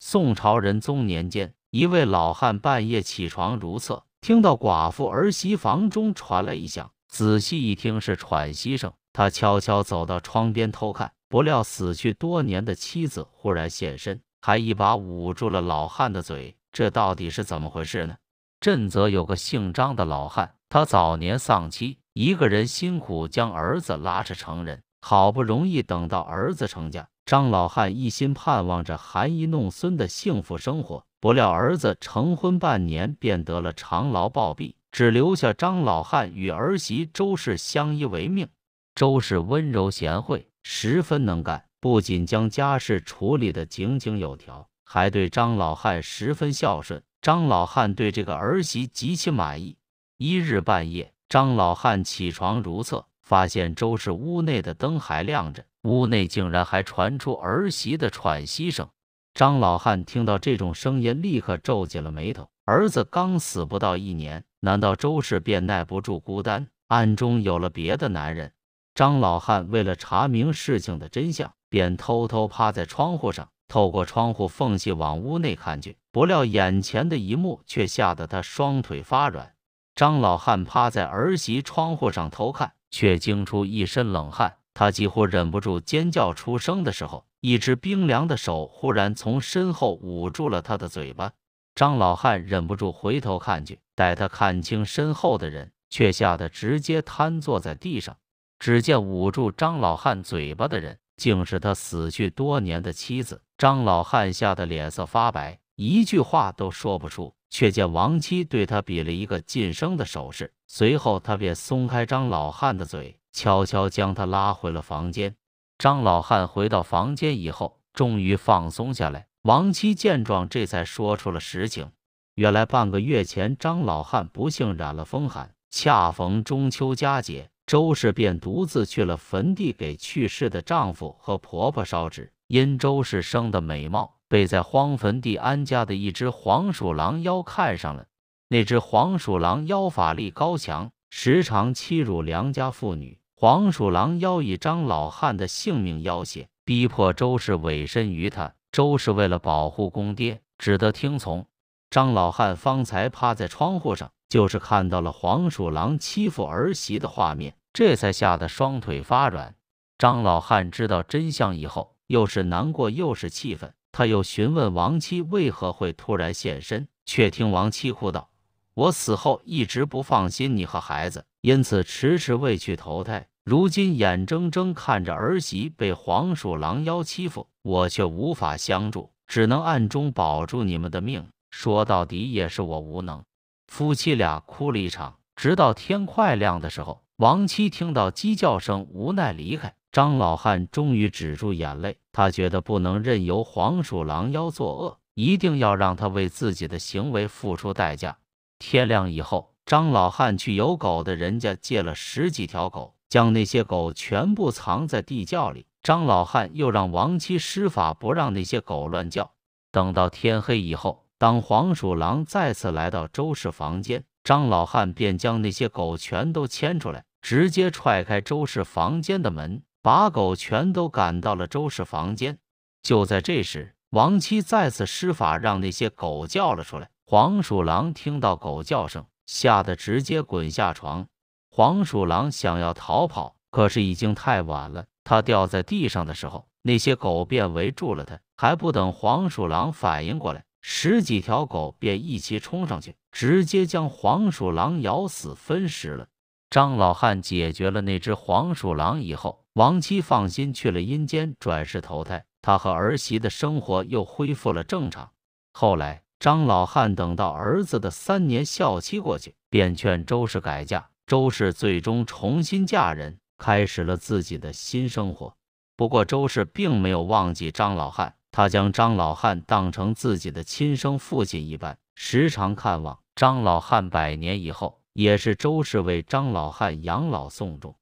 宋朝仁宗年间，一位老汉半夜起床如厕，听到寡妇儿媳房中传来异响，仔细一听是喘息声。他悄悄走到窗边偷看，不料死去多年的妻子忽然现身，还一把捂住了老汉的嘴。这到底是怎么回事呢？镇则有个姓张的老汉，他早年丧妻，一个人辛苦将儿子拉扯成人，好不容易等到儿子成家，张老汉一心盼望着含饴弄孙的幸福生活。不料儿子成婚半年便得了肠痨暴毙，只留下张老汉与儿媳周氏相依为命。周氏温柔贤惠，十分能干，不仅将家事处理得井井有条，还对张老汉十分孝顺。张老汉对这个儿媳极其满意。一日半夜，张老汉起床如厕，发现周氏屋内的灯还亮着，屋内竟然还传出儿媳的喘息声。张老汉听到这种声音，立刻皱紧了眉头。儿子刚死不到1年，难道周氏便耐不住孤单，暗中有了别的男人？张老汉为了查明事情的真相，便偷偷趴在窗户上，透过窗户缝隙往屋内看去。不料眼前的一幕却吓得他双腿发软。张老汉趴在儿媳窗户上偷看，却惊出一身冷汗。他几乎忍不住尖叫出声的时候，一只冰凉的手忽然从身后捂住了他的嘴巴。张老汉忍不住回头看去，待他看清身后的人，却吓得直接瘫坐在地上。只见捂住张老汉嘴巴的人，竟是他死去多年的妻子。张老汉吓得脸色发白，一句话都说不出。却见亡妻对他比了一个噤声的手势，随后他便松开张老汉的嘴，悄悄将他拉回了房间。张老汉回到房间以后，终于放松下来。亡妻见状，这才说出了实情。原来半个月前，张老汉不幸染了风寒，恰逢中秋佳节，周氏便独自去了坟地，给去世的丈夫和婆婆烧纸。因周氏生得美貌，被在荒坟地安家的一只黄鼠狼妖看上了。那只黄鼠狼妖法力高强，时常欺辱良家妇女。黄鼠狼妖以张老汉的性命要挟，逼迫周氏委身于他。周氏为了保护公爹，只得听从。张老汉方才趴在窗户上，就是看到了黄鼠狼欺负儿媳的画面，这才吓得双腿发软。张老汉知道真相以后，又是难过又是气愤。他又询问亡妻为何会突然现身，却听亡妻哭道：“我死后一直不放心你和孩子，因此迟迟未去投胎。如今眼睁睁看着儿媳被黄鼠狼妖欺负，我却无法相助，只能暗中保住你们的命。说到底也是我无能。”夫妻俩哭了一场，直到天快亮的时候，亡妻听到鸡叫声，无奈离开。张老汉终于止住眼泪，他觉得不能任由黄鼠狼妖作恶，一定要让他为自己的行为付出代价。天亮以后，张老汉去有狗的人家借了10几条狗，将那些狗全部藏在地窖里。张老汉又让亡妻施法，不让那些狗乱叫。等到天黑以后，当黄鼠狼再次来到周氏房间，张老汉便将那些狗全都牵出来，直接踹开周氏房间的门，把狗全都赶到了周氏房间。就在这时，亡妻再次施法，让那些狗叫了出来。黄鼠狼听到狗叫声，吓得直接滚下床。黄鼠狼想要逃跑，可是已经太晚了。他掉在地上的时候，那些狗便围住了他。还不等黄鼠狼反应过来，10几条狗便一起冲上去，直接将黄鼠狼咬死分尸了。张老汉解决了那只黄鼠狼以后，亡妻放心去了阴间转世投胎，他和儿媳的生活又恢复了正常。后来张老汉等到儿子的3年孝期过去，便劝周氏改嫁。周氏最终重新嫁人，开始了自己的新生活。不过周氏并没有忘记张老汉，他将张老汉当成自己的亲生父亲一般，时常看望。张老汉100年以后，也是周氏为张老汉养老送终。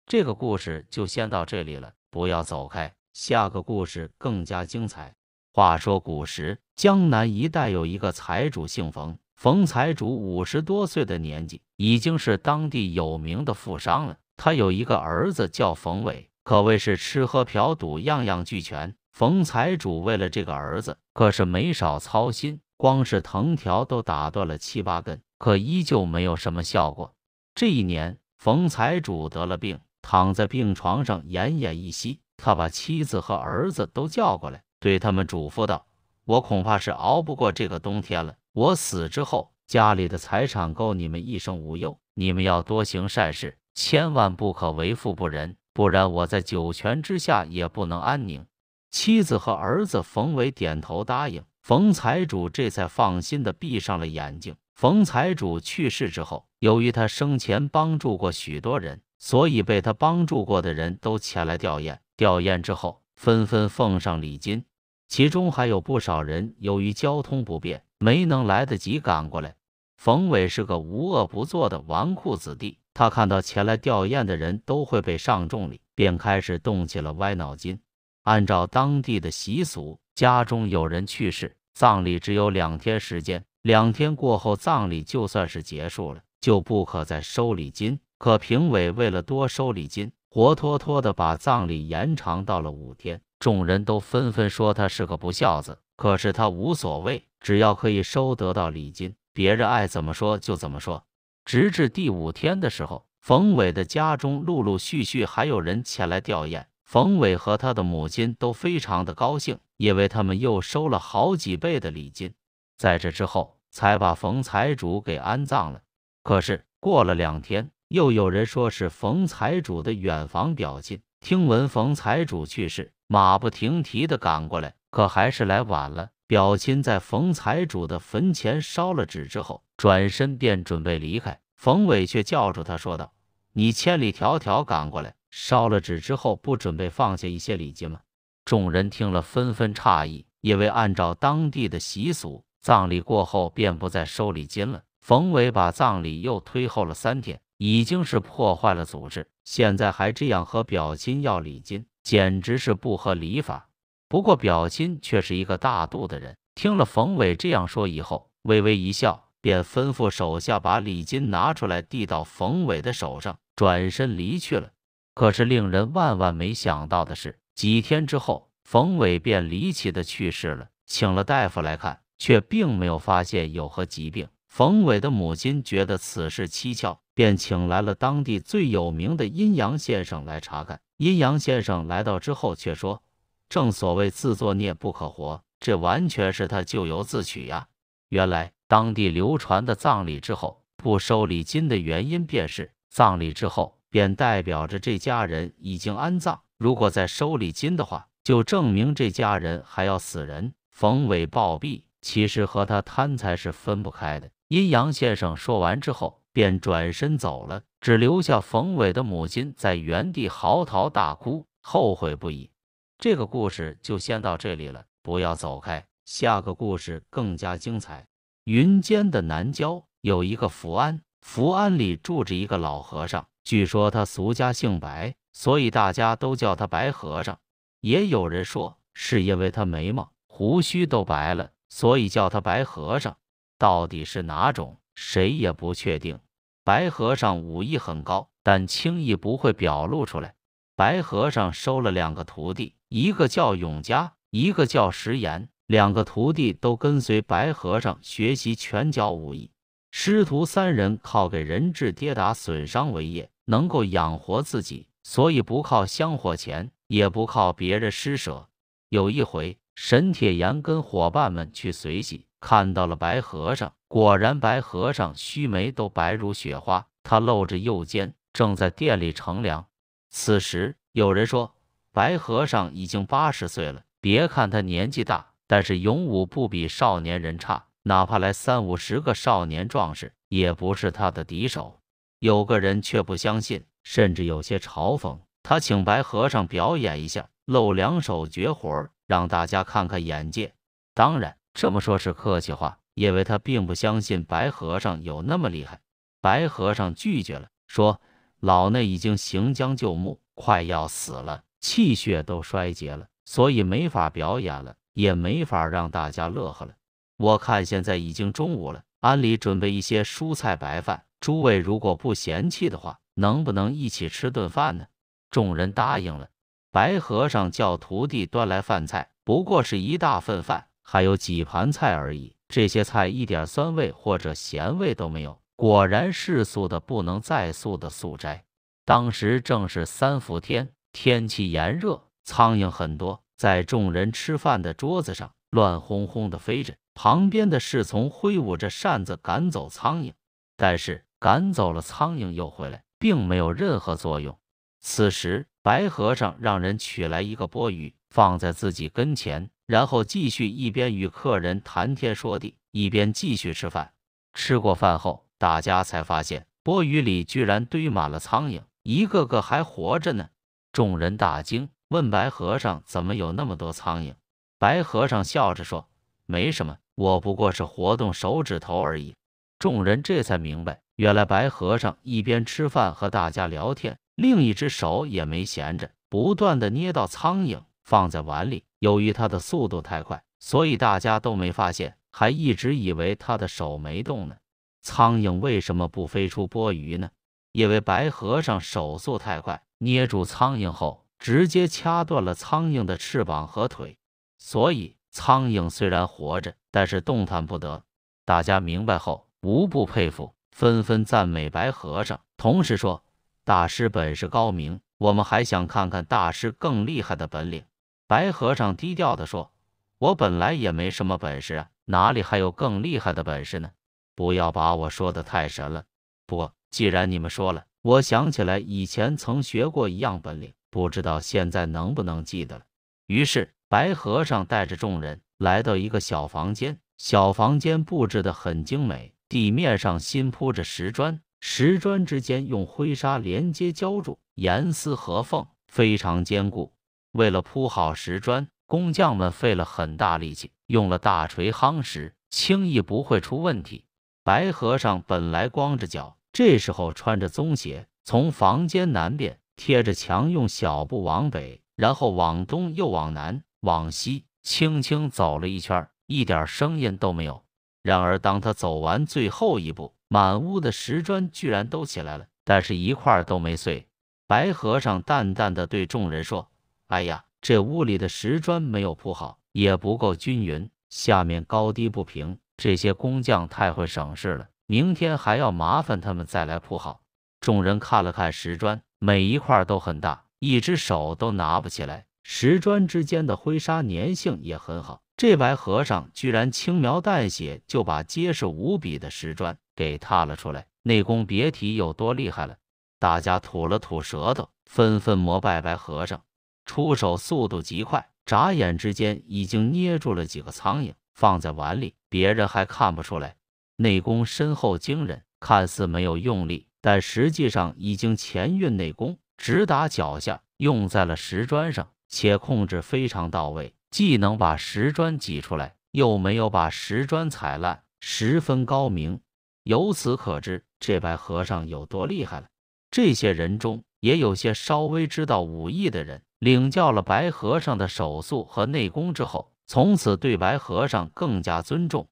这个故事就先到这里了，不要走开，下个故事更加精彩。话说古时江南一带有一个财主姓冯，冯财主50多岁的年纪，已经是当地有名的富商了。他有一个儿子叫冯伟，可谓是吃喝嫖赌样样俱全。冯财主为了这个儿子可是没少操心，光是藤条都打断了7、8根，可依旧没有什么效果。这一年，冯财主得了病，躺在病床上奄奄一息。他把妻子和儿子都叫过来，对他们嘱咐道：“我恐怕是熬不过这个冬天了。我死之后，家里的财产够你们一生无忧。你们要多行善事，千万不可为富不仁，不然我在九泉之下也不能安宁。”妻子和儿子冯伟点头答应，冯财主这才放心地闭上了眼睛。冯财主去世之后，由于他生前帮助过许多人，所以被他帮助过的人都前来吊唁。吊唁之后，纷纷奉上礼金，其中还有不少人由于交通不便，没能来得及赶过来。冯伟是个无恶不作的纨绔子弟，他看到前来吊唁的人都会被上重礼，便开始动起了歪脑筋。按照当地的习俗，家中有人去世，葬礼只有2天时间，2天过后葬礼就算是结束了，就不可再收礼金。可评委为了多收礼金，活脱脱的把葬礼延长到了5天。众人都纷纷说他是个不孝子，可是他无所谓，只要可以收得到礼金，别人爱怎么说就怎么说。直至第5天的时候，冯伟的家中陆陆续续还有人前来吊唁。冯伟和他的母亲都非常的高兴，因为他们又收了好几倍的礼金。在这之后，才把冯财主给安葬了。可是过了2天，又有人说是冯财主的远房表亲，听闻冯财主去世，马不停蹄的赶过来，可还是来晚了。表亲在冯财主的坟前烧了纸之后，转身便准备离开，冯伟却叫住他说道：“你千里迢迢赶过来，烧了纸之后不准备放下一些礼金吗？”众人听了纷纷诧异，因为按照当地的习俗，葬礼过后便不再收礼金了。冯伟把葬礼又推后了3天，已经是破坏了组织，现在还这样和表亲要礼金，简直是不合礼法。不过表亲却是一个大度的人，听了冯伟这样说以后，微微一笑，便吩咐手下把礼金拿出来递到冯伟的手上，转身离去了。可是令人万万没想到的是，几天之后，冯伟便离奇的去世了。请了大夫来看，却并没有发现有何疾病。冯伟的母亲觉得此事蹊跷，便请来了当地最有名的阴阳先生来查看。阴阳先生来到之后却说，正所谓自作孽不可活，这完全是他咎由自取呀。原来当地流传的葬礼之后不收礼金的原因便是，葬礼之后便代表着这家人已经安葬，如果再收礼金的话，就证明这家人还要死人。冯伟暴毙，其实和他贪财是分不开的。阴阳先生说完之后便转身走了，只留下冯伟的母亲在原地嚎啕大哭，后悔不已。这个故事就先到这里了，不要走开，下个故事更加精彩。云间的南郊有一个福安，福安里住着一个老和尚，据说他俗家姓白，所以大家都叫他白和尚。也有人说是因为他眉毛胡须都白了，所以叫他白和尚。到底是哪种，谁也不确定。白和尚武艺很高，但轻易不会表露出来。白和尚收了2个徒弟，一个叫永嘉，一个叫石岩。2个徒弟都跟随白和尚学习拳脚武艺。师徒3人靠给人质跌打损伤为业，能够养活自己，所以不靠香火钱，也不靠别人施舍。有一回，沈铁岩跟伙伴们去随喜，看到了白和尚，果然白和尚须眉都白如雪花，他露着右肩，正在店里乘凉。此时有人说，白和尚已经80岁了，别看他年纪大，但是勇武不比少年人差，哪怕来30、50个少年壮士，也不是他的敌手。有个人却不相信，甚至有些嘲讽他，请白和尚表演一下，露2手绝活，让大家看看眼界。当然这么说是客气话，因为他并不相信白和尚有那么厉害。白和尚拒绝了，说老衲已经行将就木，快要死了，气血都衰竭了，所以没法表演了，也没法让大家乐呵了。我看现在已经中午了，庵里准备一些蔬菜白饭，诸位如果不嫌弃的话，能不能一起吃顿饭呢？众人答应了。白和尚叫徒弟端来饭菜，不过是一大份饭，还有几盘菜而已。这些菜一点酸味或者咸味都没有，果然是素的不能再素的素斋。当时正是3伏天，天气炎热，苍蝇很多，在众人吃饭的桌子上乱哄哄地飞着。旁边的侍从挥舞着扇子赶走苍蝇，但是赶走了苍蝇又回来，并没有任何作用。此时，白和尚让人取来一个钵盂，放在自己跟前，然后继续一边与客人谈天说地，一边继续吃饭。吃过饭后，大家才发现钵盂里居然堆满了苍蝇，一个个还活着呢。众人大惊，问白和尚怎么有那么多苍蝇。白和尚笑着说：“没什么，我不过是活动手指头而已。”众人这才明白，原来白和尚一边吃饭和大家聊天，另一只手也没闲着，不断地捏到苍蝇，放在碗里。由于他的速度太快，所以大家都没发现，还一直以为他的手没动呢。苍蝇为什么不飞出钵盂呢？因为白和尚手速太快，捏住苍蝇后，直接掐断了苍蝇的翅膀和腿，所以苍蝇虽然活着，但是动弹不得。大家明白后，无不佩服，纷纷赞美白和尚，同时说：“大师本事高明，我们还想看看大师更厉害的本领。”白和尚低调地说：“我本来也没什么本事啊，哪里还有更厉害的本事呢？不要把我说得太神了。不过既然你们说了，我想起来以前曾学过一样本领，不知道现在能不能记得了。”于是白和尚带着众人来到一个小房间，小房间布置得很精美，地面上新铺着石砖，石砖之间用灰纱连接浇筑，严丝合缝，非常坚固。为了铺好石砖，工匠们费了很大力气，用了大锤夯实，轻易不会出问题。白和尚本来光着脚，这时候穿着棕鞋，从房间南边贴着墙，用小步往北，然后往东，又往南，往西，轻轻走了一圈，一点声音都没有。然而当他走完最后一步，满屋的石砖居然都起来了，但是一块都没碎。白和尚淡淡的对众人说：“哎呀，这屋里的石砖没有铺好，也不够均匀，下面高低不平，这些工匠太会省事了，明天还要麻烦他们再来铺好。”众人看了看石砖，每一块都很大，一只手都拿不起来，石砖之间的灰纱粘性也很好。这白和尚居然轻描淡写就把结实无比的石砖给踏了出来，内功别提有多厉害了。大家吐了吐舌头，纷纷膜拜白和尚。出手速度极快，眨眼之间已经捏住了几个苍蝇，放在碗里，别人还看不出来。内功深厚惊人，看似没有用力，但实际上已经前运内功，直达脚下，用在了石砖上，且控制非常到位，既能把石砖挤出来，又没有把石砖踩烂，十分高明。由此可知，这白和尚有多厉害了。这些人中也有些稍微知道武艺的人，领教了白和尚的手速和内功之后，从此对白和尚更加尊重。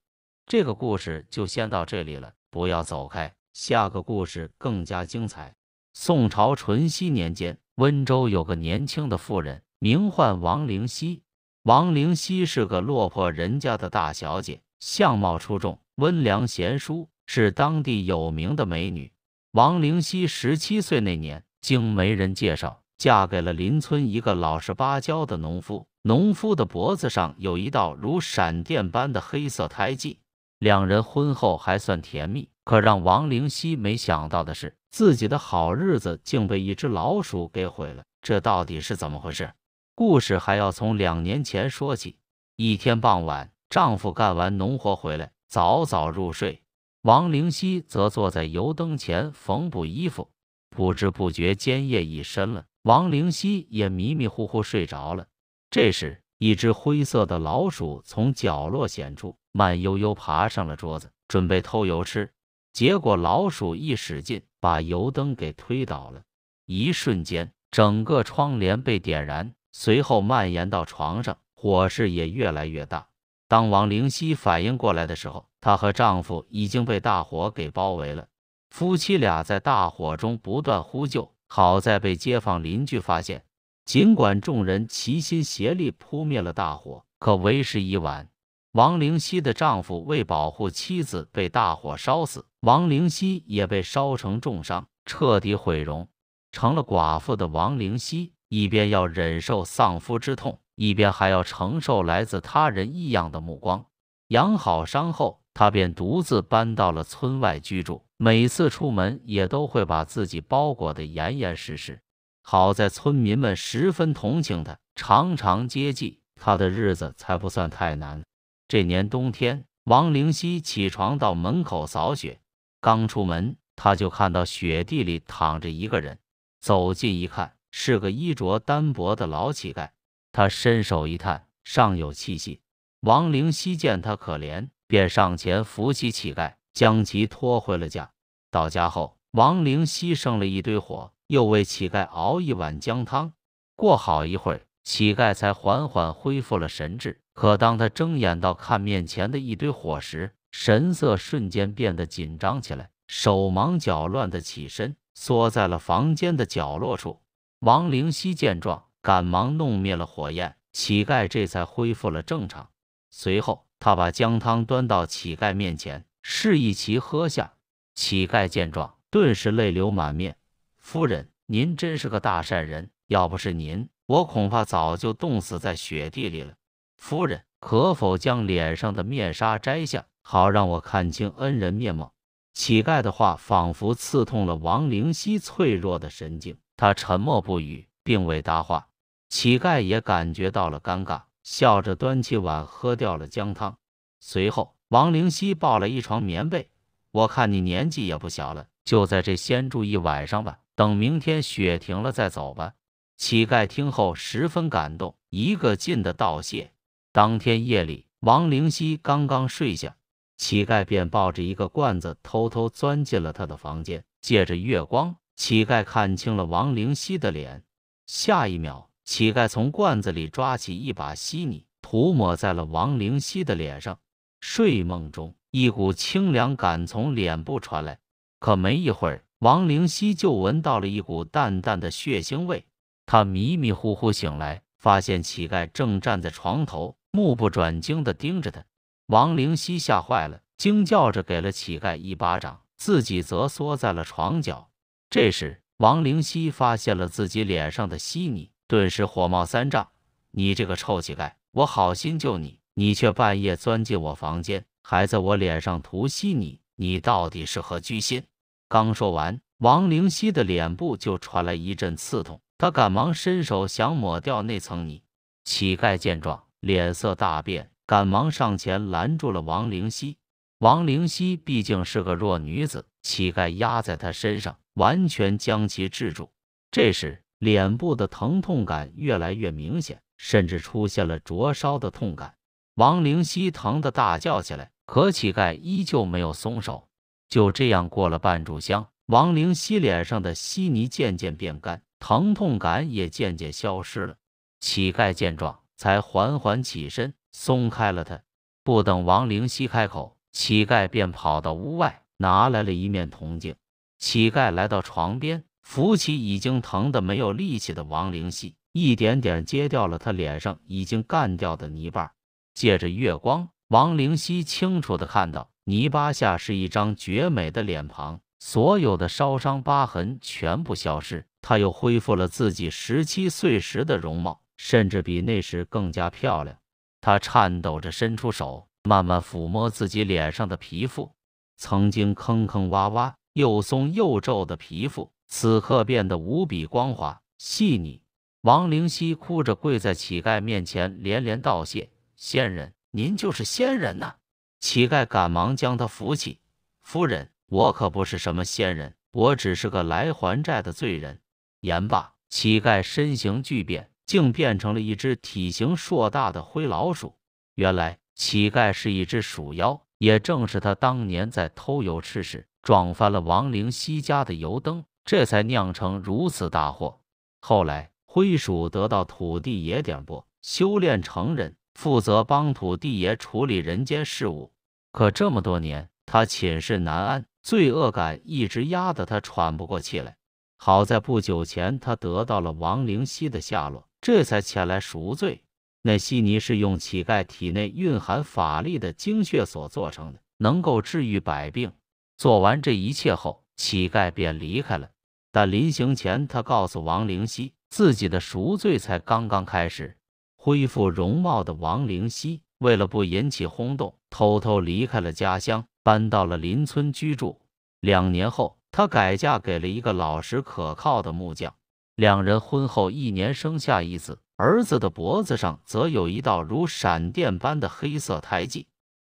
这个故事就先到这里了，不要走开，下个故事更加精彩。宋朝淳熙年间，温州有个年轻的妇人，名唤王灵溪。王灵溪是个落魄人家的大小姐，相貌出众，温良贤淑，是当地有名的美女。王灵溪17岁那年，经媒人介绍，嫁给了邻村一个老实巴交的农夫。农夫的脖子上有一道如闪电般的黑色胎记。两人婚后还算甜蜜，可让王灵溪没想到的是，自己的好日子竟被一只老鼠给毁了。这到底是怎么回事？故事还要从2年前说起。一天傍晚，丈夫干完农活回来，早早入睡，王灵溪则坐在油灯前缝补衣服。不知不觉间夜已深了，王灵溪也迷迷糊糊睡着了。这时，一只灰色的老鼠从角落显出，慢悠悠爬上了桌子，准备偷油吃。结果老鼠一使劲，把油灯给推倒了。一瞬间，整个窗帘被点燃，随后蔓延到床上，火势也越来越大。当王灵溪反应过来的时候，她和丈夫已经被大火给包围了。夫妻俩在大火中不断呼救，好在被街坊邻居发现。尽管众人齐心协力扑灭了大火，可为时已晚。王灵溪的丈夫为保护妻子被大火烧死，王灵溪也被烧成重伤，彻底毁容。成了寡妇的王灵溪，一边要忍受丧夫之痛，一边还要承受来自他人异样的目光。养好伤后，她便独自搬到了村外居住，每次出门也都会把自己包裹得严严实实。好在村民们十分同情她，常常接济她的日子才不算太难。这年冬天，王灵溪起床到门口扫雪，刚出门，她就看到雪地里躺着一个人。走近一看，是个衣着单薄的老乞丐。她伸手一探，尚有气息。王灵溪见他可怜，便上前扶起乞丐，将其拖回了家。到家后，王灵溪生了一堆火，又为乞丐熬一碗姜汤。过好一会儿，乞丐才缓缓恢复了神智。可当他睁眼到看面前的一堆火时，神色瞬间变得紧张起来，手忙脚乱地起身，缩在了房间的角落处。王灵溪见状，赶忙弄灭了火焰，乞丐这才恢复了正常。随后，他把姜汤端到乞丐面前，示意其喝下。乞丐见状，顿时泪流满面。夫人，您真是个大善人，要不是您，我恐怕早就冻死在雪地里了。夫人，可否将脸上的面纱摘下，好让我看清恩人面貌？乞丐的话仿佛刺痛了王灵溪脆弱的神经，他沉默不语，并未答话。乞丐也感觉到了尴尬，笑着端起碗喝掉了姜汤。随后，王灵溪抱了一床棉被，我看你年纪也不小了，就在这先住一晚上吧，等明天雪停了再走吧。乞丐听后十分感动，一个劲的道谢。当天夜里，王灵溪刚刚睡下，乞丐便抱着一个罐子偷偷钻进了他的房间。借着月光，乞丐看清了王灵溪的脸。下一秒，乞丐从罐子里抓起一把稀泥，涂抹在了王灵溪的脸上。睡梦中，一股清凉感从脸部传来，可没一会儿，王灵溪就闻到了一股淡淡的血腥味。他迷迷糊糊醒来，发现乞丐正站在床头，目不转睛地盯着他。王灵溪吓坏了，惊叫着给了乞丐一巴掌，自己则缩在了床角。这时，王灵溪发现了自己脸上的稀泥，顿时火冒三丈：“你这个臭乞丐，我好心救你，你却半夜钻进我房间，还在我脸上涂稀泥，你到底是何居心？”刚说完，王灵溪的脸部就传来一阵刺痛，他赶忙伸手想抹掉那层泥。乞丐见状，脸色大变，赶忙上前拦住了王灵溪。王灵溪毕竟是个弱女子，乞丐压在她身上，完全将其制住。这时，脸部的疼痛感越来越明显，甚至出现了灼烧的痛感。王灵溪疼得大叫起来，可乞丐依旧没有松手。就这样过了半炷香，王灵溪脸上的稀泥渐渐变干，疼痛感也渐渐消失了。乞丐见状，才缓缓起身，松开了他。不等王灵溪开口，乞丐便跑到屋外，拿来了一面铜镜。乞丐来到床边，扶起已经疼得没有力气的王灵溪，一点点揭掉了他脸上已经干掉的泥巴。借着月光，王灵溪清楚地看到泥巴下是一张绝美的脸庞，所有的烧伤疤痕全部消失，她又恢复了自己17岁时的容貌，甚至比那时更加漂亮。她颤抖着伸出手，慢慢抚摸自己脸上的皮肤，曾经坑坑洼洼、又松又皱的皮肤，此刻变得无比光滑细腻。王灵溪哭着跪在乞丐面前，连连道谢：“仙人，您就是仙人呐！”乞丐赶忙将他扶起：“夫人，我可不是什么仙人，我只是个来还债的罪人。”言罢，乞丐身形巨变，竟变成了一只体型硕大的灰老鼠。原来乞丐是一只鼠妖，也正是他当年在偷油吃时撞翻了王灵溪家的油灯，这才酿成如此大祸。后来灰鼠得到土地爷点拨，修炼成人，负责帮土地爷处理人间事务。可这么多年，他寝食难安，罪恶感一直压得他喘不过气来。好在不久前他得到了王灵溪的下落，这才前来赎罪。那稀泥是用乞丐体内蕴含法力的精血所做成的，能够治愈百病。做完这一切后，乞丐便离开了。但临行前，他告诉王灵溪，自己的赎罪才刚刚开始。恢复容貌的王灵溪，为了不引起轰动，偷偷离开了家乡，搬到了邻村居住。2年后，她改嫁给了一个老实可靠的木匠。2人婚后1年生下一子，儿子的脖子上则有一道如闪电般的黑色胎记。